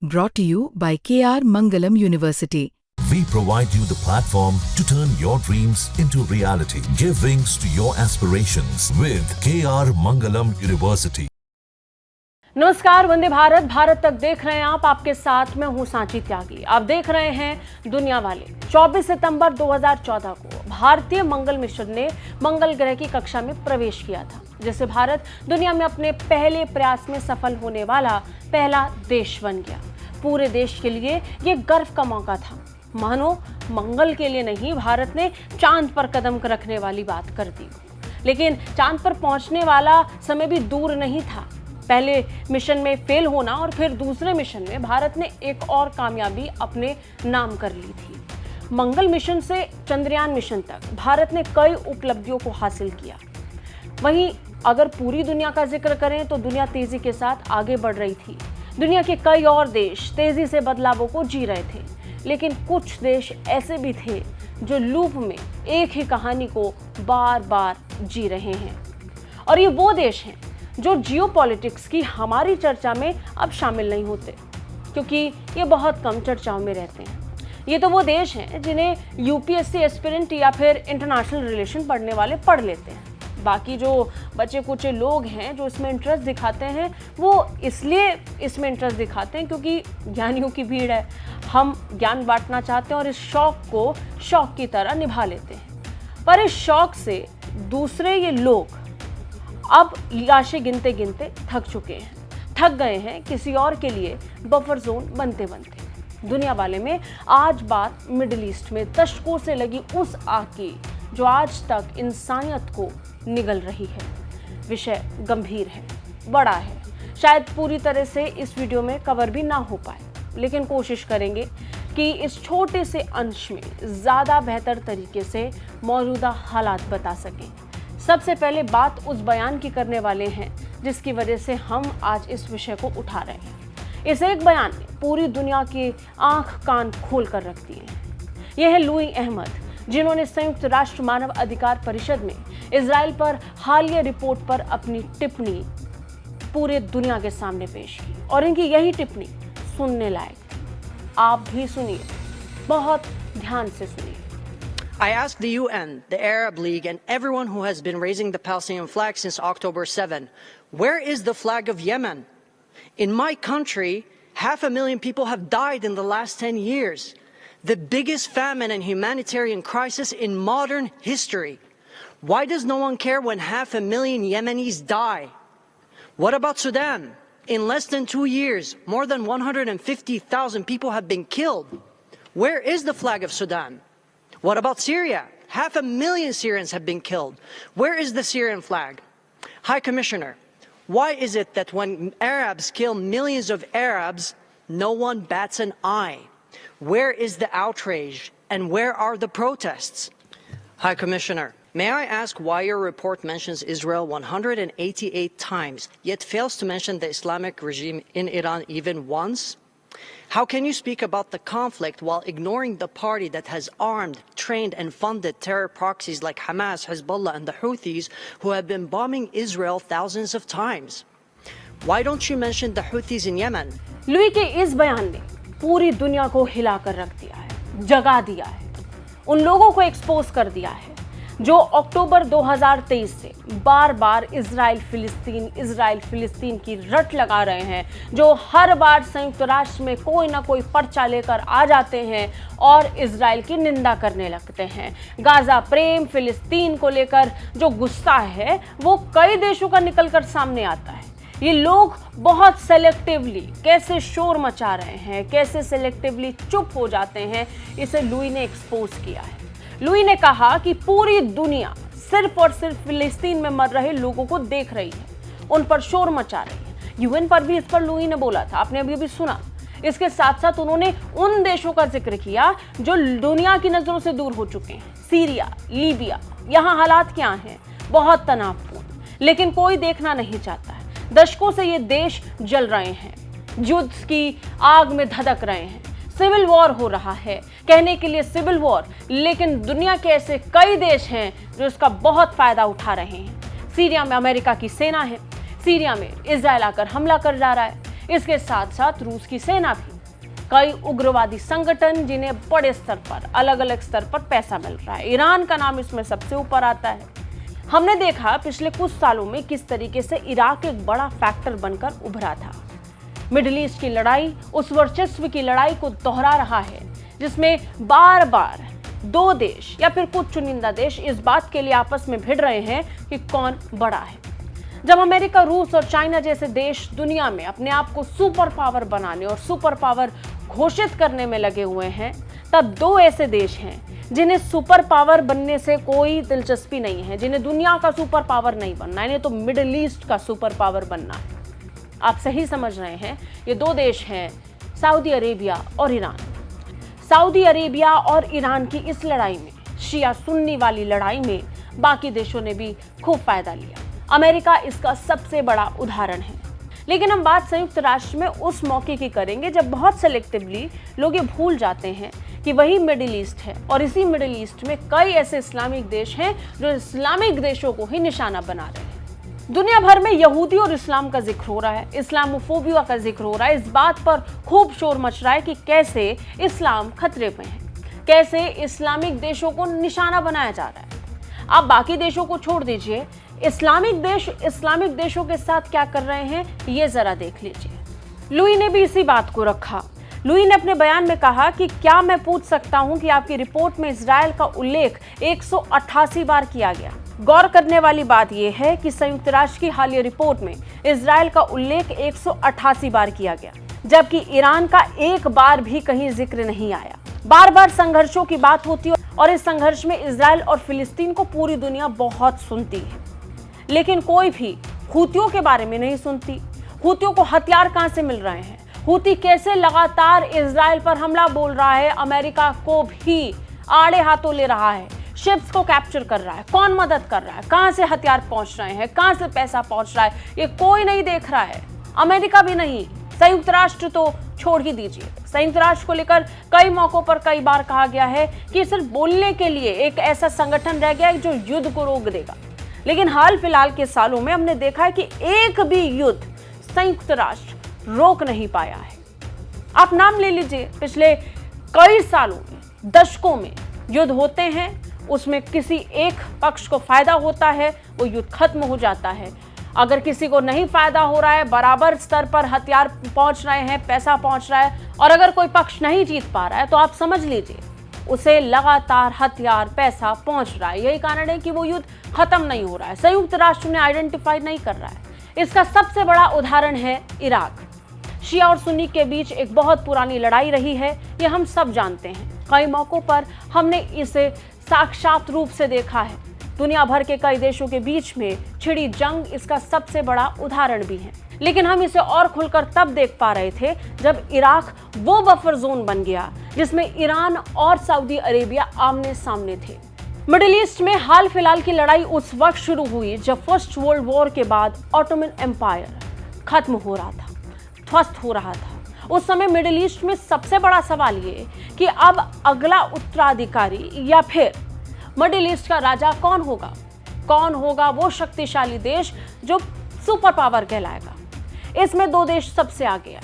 Brought to you by KR Mangalam University. We provide you the platform to turn your dreams into reality. Give wings to your aspirations with KR Mangalam University. नमस्कार, वंदे भारत, भारत तक देख रहे हैं आप। आपके साथ मैं हूं सांची त्यागी। आप देख रहे हैं दुनिया वाले। 24 सितंबर 2014 को भारतीय मंगल मिशन ने मंगल ग्रह की कक्षा में प्रवेश किया था, जिससे भारत दुनिया में अपने पहले प्रयास में सफल होने वाला पहला देश बन गया। पूरे देश के लिए ये गर्व का मौका था। मानो मंगल के लिए नहीं, भारत ने चांद पर कदम रखने वाली बात कर दी। लेकिन चांद पर पहुंचने वाला समय भी दूर नहीं था। पहले मिशन में फेल होना और फिर दूसरे मिशन में भारत ने एक और कामयाबी अपने नाम कर ली थी। मंगल मिशन से चंद्रयान मिशन तक भारत ने कई उपलब्धियों को हासिल किया। वहीं अगर पूरी दुनिया का जिक्र करें तो दुनिया तेजी के साथ आगे बढ़ रही थी। दुनिया के कई और देश तेजी से बदलावों को जी रहे थे, लेकिन कुछ देश ऐसे भी थे जो लूप में एक ही कहानी को बार बार जी रहे हैं। और ये वो देश हैं जो जियोपॉलिटिक्स की हमारी चर्चा में अब शामिल नहीं होते, क्योंकि ये बहुत कम चर्चाओं में रहते हैं। ये तो वो देश हैं जिन्हें यूपीएससी एस्पिरेंट या फिर इंटरनेशनल रिलेशन पढ़ने वाले पढ़ लेते हैं। बाकी जो बचे कुछ लोग हैं जो इसमें इंटरेस्ट दिखाते हैं, वो इसलिए इसमें इंटरेस्ट दिखाते हैं क्योंकि ज्ञानियों की भीड़ है। हम ज्ञान बांटना चाहते हैं और इस शौक को शौक की तरह निभा लेते हैं। पर इस शौक से दूसरे ये लोग अब लाशें गिनते गिनते थक चुके हैं, थक गए हैं किसी और के लिए बफर जोन बनते बनते। दुनिया वाले में आज बात मिडिल ईस्ट में दशकों से लगी उस आग की जो आज तक इंसानियत को निगल रही है। विषय गंभीर है, बड़ा है, शायद पूरी तरह से इस वीडियो में कवर भी ना हो पाए, लेकिन कोशिश करेंगे कि इस छोटे से अंश में ज़्यादा बेहतर तरीके से मौजूदा हालात बता सकें। सबसे पहले बात उस बयान की करने वाले हैं जिसकी वजह से हम आज इस विषय को उठा रहे हैं। इस एक बयान ने पूरी दुनिया की आंख कान खोल कर रख दिए हैं। यह है लुई अहमद, जिन्होंने संयुक्त राष्ट्र मानव अधिकार परिषद में इजराइल पर हालिया रिपोर्ट पर अपनी टिप्पणी पूरे दुनिया के सामने पेश की। और इनकी यही टिप्पणी सुनने लायक। आप भी सुनिए, बहुत ध्यान से सुनिए। I ask the UN, the Arab League, and everyone who has been raising the Palestinian flag since October 7, where is the flag of Yemen? In my country, 500,000 people have died in the last 10 years. The biggest famine and humanitarian crisis in modern history. Why does no one care when 500,000 Yemenis die? What about Sudan? In less than 2 years, more than 150,000 people have been killed. Where is the flag of Sudan? What about Syria? 500,000 Syrians have been killed. Where is the Syrian flag? High Commissioner, why is it that when Arabs kill millions of Arabs, no one bats an eye? Where is the outrage and where are the protests? High Commissioner, may I ask why your report mentions Israel 188 times, yet fails to mention the Islamic regime in Iran even once? How can you speak about the conflict while ignoring the party that has armed, trained, and funded terror proxies like Hamas, Hezbollah, and the Houthis, who have been bombing Israel thousands of times? Why don't you mention the Houthis in Yemen? Louis के इस बयान ने पूरी दुनिया को हिलाकर रख दिया है, जगा दिया है, उन लोगों को एक्सपोज कर दिया है जो अक्टूबर 2023 से बार बार इजराइल फिलिस्तीन की रट लगा रहे हैं, जो हर बार संयुक्त राष्ट्र में कोई ना कोई पर्चा लेकर आ जाते हैं और इजराइल की निंदा करने लगते हैं। गाजा प्रेम, फिलिस्तीन को लेकर जो गुस्सा है वो कई देशों का निकलकर सामने आता है। ये लोग बहुत सेलेक्टिवली कैसे शोर मचा रहे हैं, कैसे सेलेक्टिवली चुप हो जाते हैं, इसे लुई ने एक्सपोज किया है। लुई ने कहा कि पूरी दुनिया सिर्फ और सिर्फ फिलिस्तीन में मर रहे लोगों को देख रही है, उन पर शोर मचा रही है। यूएन पर भी इस पर लुई ने बोला था, आपने अभी सुना। इसके साथ साथ उन्होंने उन देशों का जिक्र किया जो दुनिया की नजरों से दूर हो चुके हैं। सीरिया, लीबिया, यहाँ हालात क्या हैं? बहुत तनावपूर्ण, लेकिन कोई देखना नहीं चाहता है। दशकों से ये देश जल रहे हैं, युद्ध की आग में धधक रहे हैं, सिविल वॉर हो रहा है। कहने के लिए सिविल वॉर, लेकिन दुनिया के ऐसे कई देश हैं जो इसका बहुत फायदा उठा रहे हैं। सीरिया में अमेरिका की सेना है, सीरिया में इजराइल आकर हमला कर जा रहा है। इसके साथ साथ रूस की सेना भी, कई उग्रवादी संगठन जिन्हें बड़े स्तर पर, अलग अलग स्तर पर पैसा मिल रहा है। ईरान का नाम इसमें सबसे ऊपर आता है। हमने देखा पिछले कुछ सालों में किस तरीके से इराक एक बड़ा फैक्टर बनकर उभरा था। मिडिल ईस्ट की लड़ाई उस वर्चस्व की लड़ाई को दोहरा रहा है जिसमें बार बार दो देश या फिर कुछ चुनिंदा देश इस बात के लिए आपस में भिड़ रहे हैं कि कौन बड़ा है। जब अमेरिका, रूस और चाइना जैसे देश दुनिया में अपने आप को सुपर पावर बनाने और सुपर पावर घोषित करने में लगे हुए हैं, तब दो ऐसे देश हैं जिन्हें सुपर पावर बनने से कोई दिलचस्पी नहीं है, जिन्हें दुनिया का सुपर पावर नहीं बनना है, इन्हें तो मिडिल ईस्ट का सुपर पावर बनना है। आप सही समझ रहे हैं, ये दो देश हैं, सऊदी अरेबिया और ईरान। सऊदी अरेबिया और ईरान की इस लड़ाई में, शिया सुन्नी वाली लड़ाई में, बाकी देशों ने भी खूब फायदा लिया। अमेरिका इसका सबसे बड़ा उदाहरण है। लेकिन हम बात संयुक्त राष्ट्र में उस मौके की करेंगे जब बहुत सेलेक्टिवली लोग ये भूल जाते हैं कि वही मिडिल ईस्ट है और इसी मिडिल ईस्ट में कई ऐसे इस्लामिक देश हैं जो इस्लामिक देशों को ही निशाना बना रहे हैं। दुनिया भर में यहूदी और इस्लाम का जिक्र हो रहा है, इस्लामोफोबिया का जिक्र हो रहा है, इस बात पर खूब शोर मच रहा है कि कैसे इस्लाम खतरे में है, कैसे इस्लामिक देशों को निशाना बनाया जा रहा है। आप बाकी देशों को छोड़ दीजिए, इस्लामिक देश इस्लामिक देशों के साथ क्या कर रहे हैं ये जरा देख लीजिए। लुई ने भी इसी बात को रखा। लुई ने अपने बयान में कहा कि क्या मैं पूछ सकता हूं कि आपकी रिपोर्ट में इजराइल का उल्लेख 188 बार किया गया। गौर करने वाली बात यह है कि संयुक्त राष्ट्र की हालिया रिपोर्ट में इजराइल का उल्लेख 188 बार किया गया, जबकि ईरान का एक बार भी कहीं जिक्र नहीं आया। बार बार संघर्षों की बात होती है और इस संघर्ष में इजराइल और फिलिस्तीन को पूरी दुनिया बहुत सुनती है, लेकिन कोई भी हूतियों के बारे में नहीं सुनती। हूतियों को हथियार कहां से मिल रहे हैं, हूती कैसे लगातार इजराइल पर हमला बोल रहा है, अमेरिका को भी आड़े हाथों ले रहा है, शिप्स को कैप्चर कर रहा है, कौन मदद कर रहा है, कहां से हथियार पहुंच रहे हैं, कहां से पैसा पहुंच रहा है, ये कोई नहीं देख रहा है। अमेरिका भी नहीं, संयुक्त राष्ट्र तो छोड़ ही दीजिए। संयुक्त राष्ट्र को लेकर कई मौकों पर कई बार कहा गया है कि सिर्फ बोलने के लिए एक ऐसा संगठन रह गया है जो युद्ध को रोक देगा, लेकिन हाल फिलहाल के सालों में हमने देखा है कि एक भी युद्ध संयुक्त राष्ट्र रोक नहीं पाया है। आप नाम ले लीजिए, पिछले कई सालों में, दशकों में युद्ध होते हैं, उसमें किसी एक पक्ष को फायदा होता है, वो युद्ध खत्म हो जाता है। अगर किसी को नहीं फायदा हो रहा है, बराबर स्तर पर हथियार पहुंच रहे हैं, पैसा पहुंच रहा है, और अगर कोई पक्ष नहीं जीत पा रहा है तो आप समझ लीजिए उसे लगातार हथियार, पैसा पहुंच रहा है। यही कारण है कि वो युद्ध खत्म नहीं हो रहा है, संयुक्त राष्ट्र ने आइडेंटिफाई नहीं कर रहा है। इसका सबसे बड़ा उदाहरण है इराक। शिया और सुन्नी के बीच एक बहुत पुरानी लड़ाई रही है, ये हम सब जानते हैं। कई मौकों पर हमने इसे साक्षात रूप से देखा है। दुनिया भर के कई देशों के बीच में छिड़ी जंग इसका सबसे बड़ा उदाहरण भी है। लेकिन हम इसे और खुलकर तब देख पा रहे थे जब इराक वो बफर जोन बन गया जिसमें ईरान और सऊदी अरेबिया आमने सामने थे। मिडिल ईस्ट में हाल फिलहाल की लड़ाई उस वक्त शुरू हुई जब फर्स्ट वर्ल्ड वॉर के बाद ऑटोमन एम्पायर खत्म हो रहा था, ध्वस्त हो रहा था। उस समय मिडिल ईस्ट में सबसे बड़ा सवाल ये कि अब अगला उत्तराधिकारी या फिर मिडिल ईस्ट का राजा कौन होगा? कौन होगा वो शक्तिशाली देश जो सुपर पावर कहलाएगा? इसमें दो देश सबसे आगे हैं,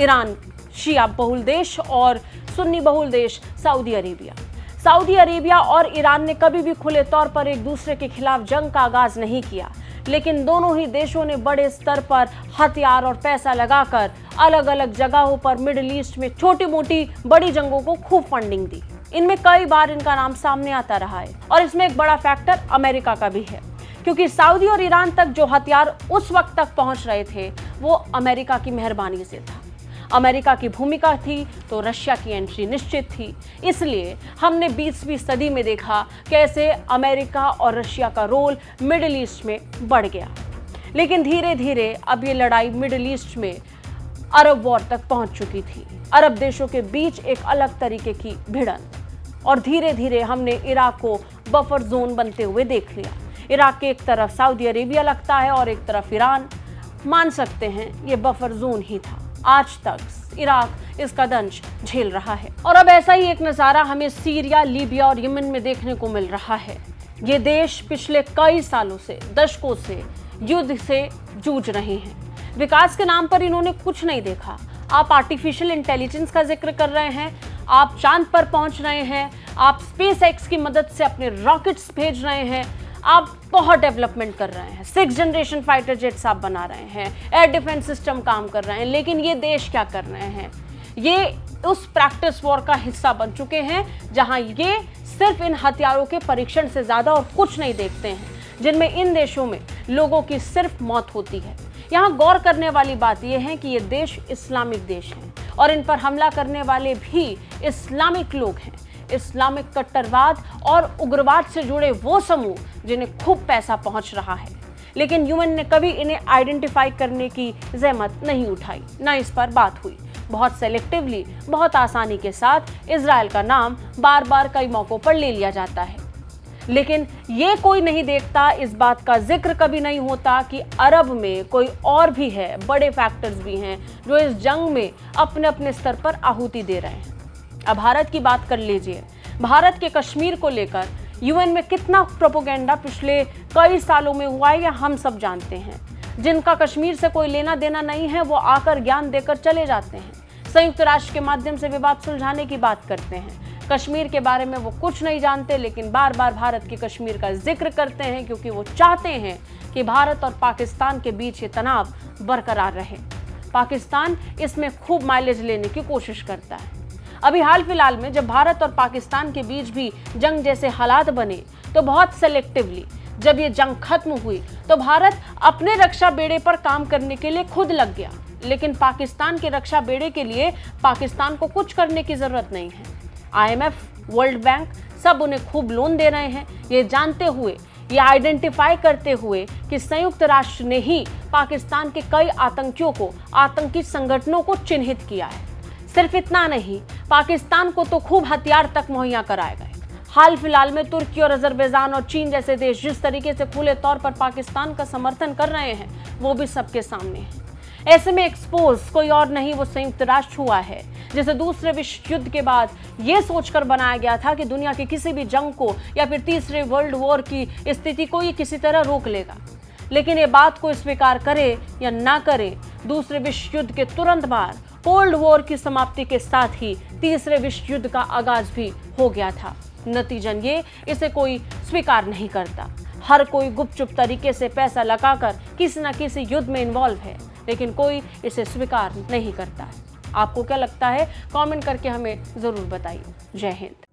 ईरान शिया बहुल देश और सुन्नी बहुल देश सऊदी अरेबिया। सऊदी अरेबिया और ईरान ने कभी भी खुले तौर पर एक दूसरे के खिलाफ जंग का आगाज नहीं किया, लेकिन दोनों ही देशों ने बड़े स्तर पर हथियार और पैसा लगाकर अलग अलग जगहों पर मिडिल ईस्ट में छोटी मोटी बड़ी जंगों को खूब फंडिंग दी। इनमें कई बार इनका नाम सामने आता रहा है और इसमें एक बड़ा फैक्टर अमेरिका का भी है, क्योंकि सऊदी और ईरान तक जो हथियार उस वक्त तक पहुंच रहे थे वो अमेरिका की मेहरबानी से था। अमेरिका की भूमिका थी तो रशिया की एंट्री निश्चित थी। इसलिए हमने 20वीं सदी में देखा कैसे अमेरिका और रशिया का रोल मिडिल ईस्ट में बढ़ गया। लेकिन धीरे धीरे अब ये लड़ाई मिडिल ईस्ट में अरब वॉर तक पहुंच चुकी थी। अरब देशों के बीच एक अलग तरीके की भिड़ंत, और धीरे धीरे हमने इराक को बफर जोन बनते हुए देख लिया। इराक के एक तरफ सऊदी अरेबिया लगता है और एक तरफ ईरान। मान सकते हैं ये बफर जोन ही था। आज तक इराक इसका दंश झेल रहा है और अब ऐसा ही एक नज़ारा हमें सीरिया, लीबिया और यमन में देखने को मिल रहा है। ये देश पिछले कई सालों से, दशकों से युद्ध से जूझ रहे हैं। विकास के नाम पर इन्होंने कुछ नहीं देखा। आप आर्टिफिशियल इंटेलिजेंस का जिक्र कर रहे हैं, आप चांद पर पहुंच रहे हैं, आप स्पेस एक्स की मदद से अपने रॉकेट्स भेज रहे हैं, आप बहुत डेवलपमेंट कर रहे हैं, 6th जनरेशन फाइटर जेट्स आप बना रहे हैं, एयर डिफेंस सिस्टम काम कर रहे हैं, लेकिन ये देश क्या कर रहे हैं? ये उस प्रैक्टिस वॉर का हिस्सा बन चुके हैं जहां ये सिर्फ इन हथियारों के परीक्षण से ज्यादा और कुछ नहीं देखते हैं, जिनमें इन देशों में लोगों की सिर्फ मौत होती है। यहाँ गौर करने वाली बात यह है कि ये देश इस्लामिक देश हैं और इन पर हमला करने वाले भी इस्लामिक लोग हैं, इस्लामिक कट्टरवाद और उग्रवाद से जुड़े वो समूह जिन्हें खूब पैसा पहुंच रहा है। लेकिन यूएन ने कभी इन्हें आइडेंटिफाई करने की जहमत नहीं उठाई, ना इस पर बात हुई। बहुत सेलेक्टिवली, बहुत आसानी के साथ इजराइल का नाम बार बार कई मौकों पर ले लिया जाता है, लेकिन ये कोई नहीं देखता, इस बात का जिक्र कभी नहीं होता कि अरब में कोई और भी है, बड़े फैक्टर्स भी हैं जो इस जंग में अपने अपने स्तर पर आहुति दे रहे हैं। अब भारत की बात कर लीजिए। भारत के कश्मीर को लेकर यूएन में कितना प्रोपेगेंडा पिछले कई सालों में हुआ है, हम सब जानते हैं। जिनका कश्मीर से कोई लेना देना नहीं है, वो आकर ज्ञान देकर चले जाते हैं, संयुक्त राष्ट्र के माध्यम से विवाद सुलझाने की बात करते हैं। कश्मीर के बारे में वो कुछ नहीं जानते, लेकिन बार बार भारत के कश्मीर का जिक्र करते हैं क्योंकि वो चाहते हैं कि भारत और पाकिस्तान के बीच ये तनाव बरकरार रहे। पाकिस्तान इसमें खूब माइलेज लेने की कोशिश करता है। अभी हाल फिलहाल में जब भारत और पाकिस्तान के बीच भी जंग जैसे हालात बने, तो बहुत सेलेक्टिवली जब ये जंग खत्म हुई तो भारत अपने रक्षा बेड़े पर काम करने के लिए खुद लग गया, लेकिन पाकिस्तान के रक्षा बेड़े के लिए पाकिस्तान को कुछ करने की जरूरत नहीं है। IMF, वर्ल्ड बैंक सब उन्हें खूब लोन दे रहे हैं, ये जानते हुए, ये आइडेंटिफाई करते हुए कि संयुक्त राष्ट्र ने ही पाकिस्तान के कई आतंकियों को, आतंकी संगठनों को चिन्हित किया है। सिर्फ इतना नहीं, पाकिस्तान को तो खूब हथियार तक मुहैया कराए गए। हाल फिलहाल में तुर्की और अजरबैजान और चीन जैसे देश जिस तरीके से खुले तौर पर पाकिस्तान का समर्थन कर रहे हैं, वो भी सबके सामने है। ऐसे में एक्सपोज कोई और नहीं, वो संयुक्त राष्ट्र हुआ है, जिसे दूसरे विश्व युद्ध के बाद ये सोचकर बनाया गया था कि दुनिया की किसी भी जंग को या फिर तीसरे वर्ल्ड वॉर की स्थिति को ये किसी तरह रोक लेगा। लेकिन ये बात को स्वीकार करे या ना करे, दूसरे विश्व युद्ध के तुरंत बाद कोल्ड वॉर की समाप्ति के साथ ही तीसरे विश्व युद्ध का आगाज भी हो गया था। नतीजन ये, इसे कोई स्वीकार नहीं करता। हर कोई गुपचुप तरीके से पैसा लगाकर किसी न किसी युद्ध में इन्वॉल्व है, लेकिन कोई इसे स्वीकार नहीं करता है। आपको क्या लगता है? कमेंट करके हमें जरूर बताइए। जय हिंद।